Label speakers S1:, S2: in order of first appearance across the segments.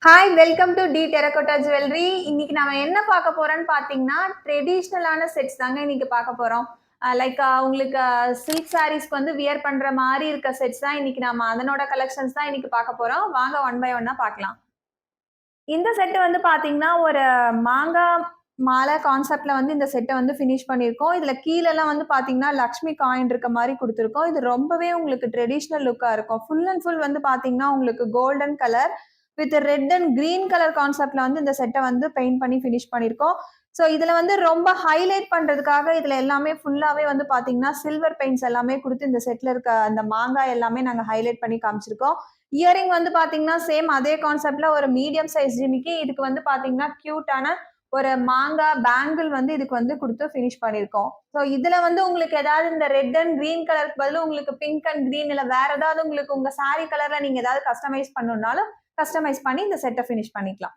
S1: Hi welcome to the terracotta jewellery. இன்னைக்கு நம்ம என்ன பார்க்க போறோம்னு பார்த்தீங்கன்னா, ட்ரெடிஷ்னலான செட்ஸ் தாங்க இன்னைக்கு பார்க்க போறோம். உங்களுக்கு சில்க் சாரீஸ்க்கு வந்து வியர் பண்ற மாரி இருக்க செட்ஸ் தான் இன்னைக்கு நம்ம அதனோட கலெக்ஷன்ஸ் தான் இன்னைக்கு பார்க்க போறோம். வாங்க ஒன் பை ஒன்னா பார்க்கலாம். இந்த செட் வந்து பார்த்தீங்கன்னா, ஒரு மாங்கா மாலை கான்செப்ட்ல வந்து இந்த செட்ட வந்து ஃபினிஷ் பண்ணியிருக்கோம். இதுல கீழலாம் வந்து பார்த்தீங்கன்னா, லக்ஷ்மி காயின் இருக்க மாரி குடுத்துருக்கோம். இது ரொம்பவே உங்களுக்கு ட்ரெடிஷனல் லுக்கா இருக்கும். ஃபுல் அண்ட் ஃபுல் வந்து பார்த்தீங்கன்னா, உங்களுக்கு golden colour with red and green colour கான்செப்ட்ல வந்து இந்த செட்ட வந்து பெயிண்ட் பண்ணி ஃபினிஷ் பண்ணியிருக்கோம். ஸோ இதுல வந்து ரொம்ப ஹைலைட் பண்றதுக்காக இதுல எல்லாமே ஃபுல்லாவே வந்து பார்த்தீங்கன்னா, சில்வர் பெயிண்ட்ஸ் எல்லாமே குடுத்து இந்த செட்ல இருக்க அந்த மாங்காய் எல்லாமே நாங்க ஹைலைட் பண்ணி காமிச்சிருக்கோம். இயரிங் வந்து பார்த்தீங்கன்னா, சேம் அதே கான்செப்ட்ல ஒரு மீடியம் சைஸ் ஜிமிக்கி. இதுக்கு வந்து பார்த்தீங்கன்னா, கியூட்டான ஒரு மாங்கா பேங்கிள் வந்து இதுக்கு வந்து குடுத்து ஃபினிஷ் பண்ணியிருக்கோம். ஸோ இதுல வந்து உங்களுக்கு ஏதாவது இந்த ரெட் அண்ட் கிரீன் கலருக்கு பதிலா உங்களுக்கு பிங்க் அண்ட் கிரீன் இல்ல வேற ஏதாவது உங்களுக்கு உங்க சாரி கலர்ல நீங்க ஏதாவது கஸ்டமைஸ் பண்ணணும்னாலும், கஸ்டமைஸ் பண்ணி இந்த செட்ட ஃபினிஷ் பண்ணிக்கலாம்.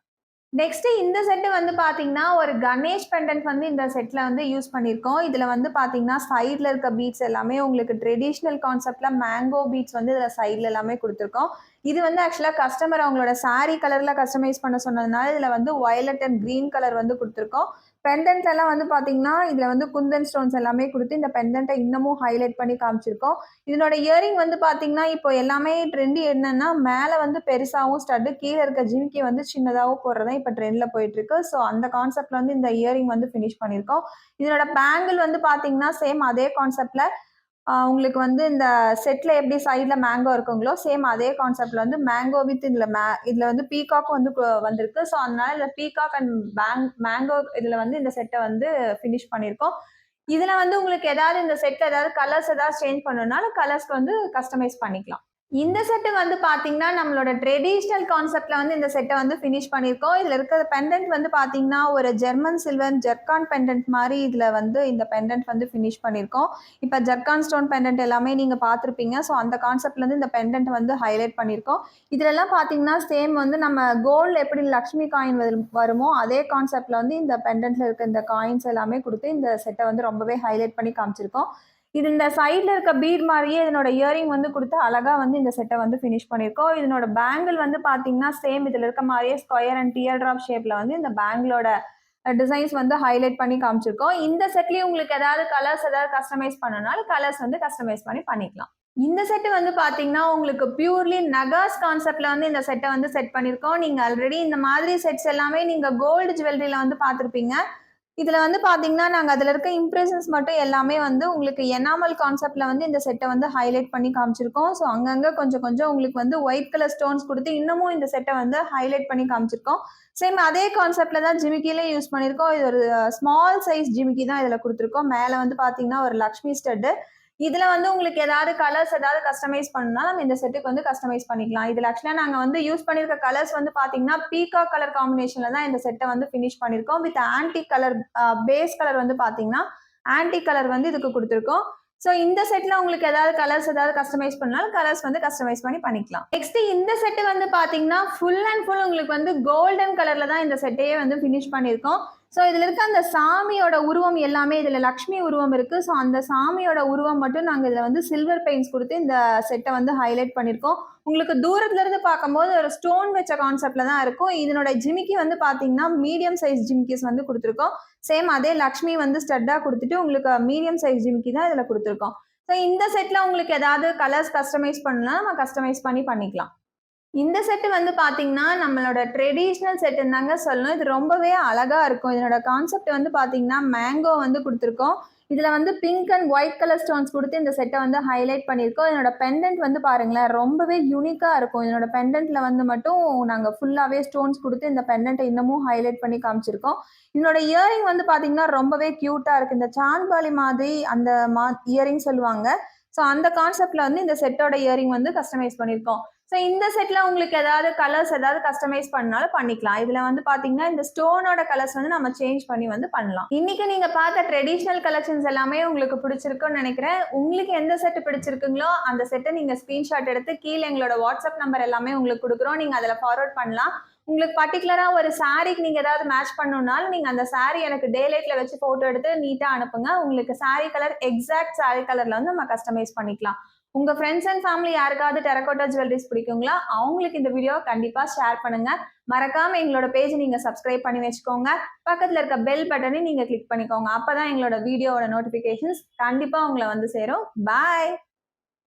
S1: நெக்ஸ்ட் இந்த செட் வந்து பாத்தீங்கன்னா, ஒரு கணேஷ் பெண்டன்ட் வந்து இந்த செட்ல வந்து யூஸ் பண்ணியிருக்கோம். இதுல வந்து பாத்தீங்கன்னா, சைட்ல இருக்க பீட்ஸ் எல்லாமே உங்களுக்கு ட்ரெடிஷனல் கான்செப்ட்ல மேங்கோ பீட்ஸ் வந்து இதுல சைட்ல எல்லாமே குடுத்துருக்கோம். இது வந்து ஆக்சுவலா கஸ்டமர் அவங்களோட சாரி கலர்ல கஸ்டமைஸ் பண்ண சொன்னதுனால, இதுல வந்து வயலட் அண்ட் கிரீன் கலர் வந்து குடுத்துருக்கோம். பெண்டன்ட் எல்லாம் வந்து பாத்தீங்கன்னா, இதுல வந்து குந்தன் ஸ்டோன்ஸ் எல்லாமே குடுத்து இந்த பெண்டன்ட்ட இன்னமும் ஹைலைட் பண்ணி காமிச்சிருக்கோம். இதனோட இயரிங் வந்து பாத்தீங்கன்னா, இப்போ எல்லாமே ட்ரெண்டி என்னன்னா, மேல வந்து பெருசாவும் ஸ்டட், கீழ இருக்க ஜிமிக்கி வந்து சின்னதாவும் போடுறது தான் இப்ப ட்ரெண்ட்ல போயிட்டு இருக்கு. ஸோ அந்த கான்செப்ட்ல வந்து இந்த இயரிங் வந்து ஃபினிஷ் பண்ணியிருக்கோம். இதனோட பேங்கிள் வந்து பாத்தீங்கன்னா, சேம் அதே கான்செப்ட்ல உங்களுக்கு வந்து இந்த செட்ல எப்படி சைட்ல மேங்கோ இருக்குங்களோ, சேம் அதே கான்செப்ட்ல வந்து மேங்கோ வித் இதுல வந்து பீகாக் வந்து வந்திருக்கு. ஸோ அதனால இதுல பீகாக் அண்ட் மேங்கோ இதுல வந்து இந்த செட்ட வந்து ஃபினிஷ் பண்ணியிருக்கோம். இதுல வந்து உங்களுக்கு ஏதாவது இந்த செட்ல ஏதாவது கலர்ஸ் ஏதாவது சேஞ்ச் பண்ணணும்னாலும் கலர்ஸ்க்கு வந்து கஸ்டமைஸ் பண்ணிக்கலாம். இந்த செட் வந்து பாத்தீங்கன்னா, நம்மளோட ட்ரெடிஷனல் கான்செப்ட்ல வந்து இந்த செட்ட வந்து ஃபினிஷ் பண்ணியிருக்கோம். இதுல இருக்கிற பெண்டன்ட் வந்து பாத்தீங்கன்னா, ஒரு ஜெர்மன் சில்வர் ஜர்கான் பெண்டன்ட் மாரி இதுல வந்து இந்த பெண்டன்ட் வந்து ஃபினிஷ் பண்ணியிருக்கோம். இப்ப ஜர்கான் ஸ்டோன் பெண்டன்ட் எல்லாமே நீங்க பார்த்திருப்பீங்க. ஸோ அந்த கான்செப்ட்ல இருந்து இந்த பெண்டன்ட் வந்து ஹைலைட் பண்ணியிருக்கோம். இதுலலாம் பாத்தீங்கன்னா, சேம் வந்து நம்ம கோல்ட்ல எப்படி லக்ஷ்மி காயின் வருமோ, அதே கான்செப்ட்ல வந்து இந்த பெண்டன்ட்ல இருக்க இந்த காயின்ஸ் எல்லாமே குடுத்து இந்த செட்ட வந்து ரொம்பவே ஹைலைட் பண்ணி காமிச்சிருக்கோம். இது இந்த சைட்ல இருக்க பீட் மாரியே இதனோட இயரிங் வந்து குடுத்து அழகா வந்து இந்த செட்ட வந்து ஃபினிஷ் பண்ணியிருக்கோம். இதனோட பேங்கிள் வந்து பார்த்தீங்கன்னா, சேம் இதுல இருக்க மாரியே ஸ்கொயர் அண்ட் டியர் ட்ராப் ஷேப்ல வந்து இந்த பேங்கிளோட டிசைன்ஸ் வந்து ஹைலைட் பண்ணி காமிச்சிருக்கோம். இந்த செட்லயும் உங்களுக்கு ஏதாவது கலர்ஸ் ஏதாவது கஸ்டமைஸ் பண்ணணும்னாலும் கலர்ஸ் வந்து கஸ்டமைஸ் பண்ணி பண்ணிக்கலாம். இந்த செட் வந்து பார்த்தீங்கன்னா, உங்களுக்கு பியூர்லி நகாஸ் கான்செப்ட்ல வந்து இந்த செட்ட வந்து செட் பண்ணியிருக்கோம். நீங்க ஆல்ரெடி இந்த மாதிரி செட்ஸ் எல்லாமே நீங்க கோல்டு ஜுவல்லரில வந்து பார்த்திருப்பீங்க. இதுல வந்து பாத்தீங்கன்னா, நாங்க அதுல இருக்க இம்ப்ரஷன்ஸ் மட்டும் எல்லாமே வந்து உங்களுக்கு எனாமல் கான்செப்ட்ல வந்து இந்த செட்ட வந்து ஹைலைட் பண்ணி காமிச்சிருக்கோம். ஸோ அங்கங்க கொஞ்சம் கொஞ்சம் உங்களுக்கு வந்து ஒயிட் கலர் ஸ்டோன்ஸ் குடுத்து இன்னமும் இந்த செட்ட வந்து ஹைலைட் பண்ணி காமிச்சிருக்கோம். சேம் அதே கான்செப்ட்ல தான் ஜிமிக்கிலயும் யூஸ் பண்ணியிருக்கோம். இது ஒரு ஸ்மால் சைஸ் ஜிமிக்கி தான் இதுல குடுத்துருக்கோம். மேல வந்து பாத்தீங்கன்னா, ஒரு லக்ஷ்மி ஸ்டட். இதுல வந்து உங்களுக்கு ஏதாவது கலர்ஸ் ஏதாவது கஸ்டமைஸ் பண்ணணும்னா, நம்ம இந்த செட்டுக்கு வந்து கஸ்டமைஸ் பண்ணிக்கலாம். இதுல ஆக்சுவலா நாங்க வந்து யூஸ் பண்ணியிருக்க கலர்ஸ் வந்து பாத்தீங்கன்னா, பீகாக் கலர் காம்பினேஷன்ல தான் இந்த செட்ட வந்து ஃபினிஷ் பண்ணியிருக்கோம். With antique colour base colour வந்து பாத்தீங்கன்னா, ஆன்டிக் கலர் வந்து இதுக்கு குடுத்துருக்கோம். ஸோ இந்த செட்ல உங்களுக்கு ஏதாவது கலர்ஸ் ஏதாவது கஸ்டமைஸ் பண்ணாலும் கலர்ஸ் வந்து கஸ்டமைஸ் பண்ணி பண்ணிக்கலாம். நெக்ஸ்ட் இந்த செட் வந்து பாத்தீங்கன்னா, ஃபுல் அண்ட் ஃபுல் உங்களுக்கு வந்து கோல்டன் கலர்ல தான் இந்த செட்டையே வந்து ஃபினிஷ் பண்ணியிருக்கோம். ஸோ இதுல இருக்க அந்த சாமியோட உருவம் எல்லாமே இதுல லக்ஷ்மி உருவம் இருக்கு. ஸோ அந்த சாமியோட உருவம் மட்டும் நாங்க இதுல வந்து சில்வர் பெயிண்ட்ஸ் குடுத்து இந்த செட்ட வந்து ஹைலைட் பண்ணியிருக்கோம். உங்களுக்கு தூரத்துல இருந்து பார்க்கும்போது ஒரு ஸ்டோன் வச்ச கான்செப்ட்ல தான் இருக்கும். இதனோட ஜிமிக்கி வந்து பாத்தீங்கன்னா, மீடியம் சைஸ் ஜிமிக்கிஸ் வந்து குடுத்துருக்கோம். சேம் அதே லக்ஷ்மி வந்து ஸ்டட்டா குடுத்துட்டு உங்களுக்கு மீடியம் சைஸ் ஜிமிக்கி தான் இதுல குடுத்துருக்கோம். ஸோ இந்த செட்ல உங்களுக்கு ஏதாவது கலர்ஸ் கஸ்டமைஸ் பண்ணணும்னா நம்ம கஸ்டமைஸ் பண்ணி பண்ணிக்கலாம். இந்த செட் வந்து பாத்தீங்கன்னா, நம்மளோட ட்ரெடிஷனல் செட்டுன்னு தாங்க சொல்லணும். இது ரொம்பவே அழகா இருக்கும். இதனோட கான்செப்ட் வந்து பாத்தீங்கன்னா, மேங்கோ வந்து குடுத்துருக்கோம். இதுல வந்து pink and white colour stones குடுத்து இந்த செட்ட வந்து ஹைலைட் பண்ணியிருக்கோம். இதனோட பெண்டன்ட் வந்து பாருங்களேன், ரொம்பவே யூனிக்கா இருக்கும். இதனோட பெண்டன்ட்ல வந்து மட்டும் நாங்க ஃபுல்லாவே ஸ்டோன்ஸ் குடுத்து இந்த பெண்டன்ட்ட இன்னமும் ஹைலைட் பண்ணி காமிச்சிருக்கோம். இதனோட இயரிங் வந்து பாத்தீங்கன்னா, ரொம்பவே கியூட்டா இருக்கு. இந்த சாந்த்பாலி மாதிரி அந்த இயரிங் சொல்லுவாங்க. ஸோ அந்த கான்செப்ட்ல வந்து இந்த செட்டோட இயரிங் வந்து கஸ்டமைஸ் பண்ணியிருக்கோம். ஸோ இந்த செட்ல உங்களுக்கு ஏதாவது கலர்ஸ் ஏதாவது கஸ்டமைஸ் பண்ணாலும் பண்ணிக்கலாம். இதுல வந்து பாத்தீங்கன்னா, இந்த ஸ்டோனோட கலர்ஸ் வந்து நம்ம சேஞ்ச் பண்ணி வந்து பண்ணலாம். இன்னைக்கு நீங்க பார்த்த ட்ரெடிஷனல் கலெக்ஷன்ஸ் எல்லாமே உங்களுக்கு பிடிச்சிருக்கும்னு நினைக்கிறேன். உங்களுக்கு எந்த செட் பிடிச்சிருக்குங்களோ அந்த செட்ட நீங்க ஸ்கிரீன்ஷாட் எடுத்து கீழ எங்களோட வாட்ஸ்அப் நம்பர் எல்லாமே உங்களுக்கு குடுக்குறோம். நீங்க அதுல ஃபார்வர்ட் பண்ணலாம். உங்களுக்கு பர்ட்டிகுலரா ஒரு சாரிக்கு நீங்க ஏதாவது மேட்ச் பண்ணணும்னாலும் நீங்க அந்த சாரி எனக்கு டே லைட்ல வச்சு போட்டோ எடுத்து நீட்டா அனுப்புங்க. உங்களுக்கு சாரி கலர் எக்ஸாக்ட் சாரி கலர்ல வந்து நம்ம கஸ்டமைஸ் பண்ணிக்கலாம். உங்க ஃப்ரெண்ட்ஸ் அண்ட் ஃபேமிலி யாருக்காவது டெரகோட்டா ஜுவல்லரிஸ் பிடிக்குங்களா? அவங்களுக்கு இந்த வீடியோ கண்டிப்பா ஷேர் பண்ணுங்க. மறக்காம எங்களோட பேஜ் நீங்க சப்ஸ்கிரைப் பண்ணி வச்சுக்கோங்க. பக்கத்துல இருக்க பெல் பட்டனை நீங்க கிளிக் பண்ணிக்கோங்க. அப்பதான் எங்களோட வீடியோவோட நோட்டிபிகேஷன்ஸ் கண்டிப்பா உங்களை வந்து சேரும். பாய்.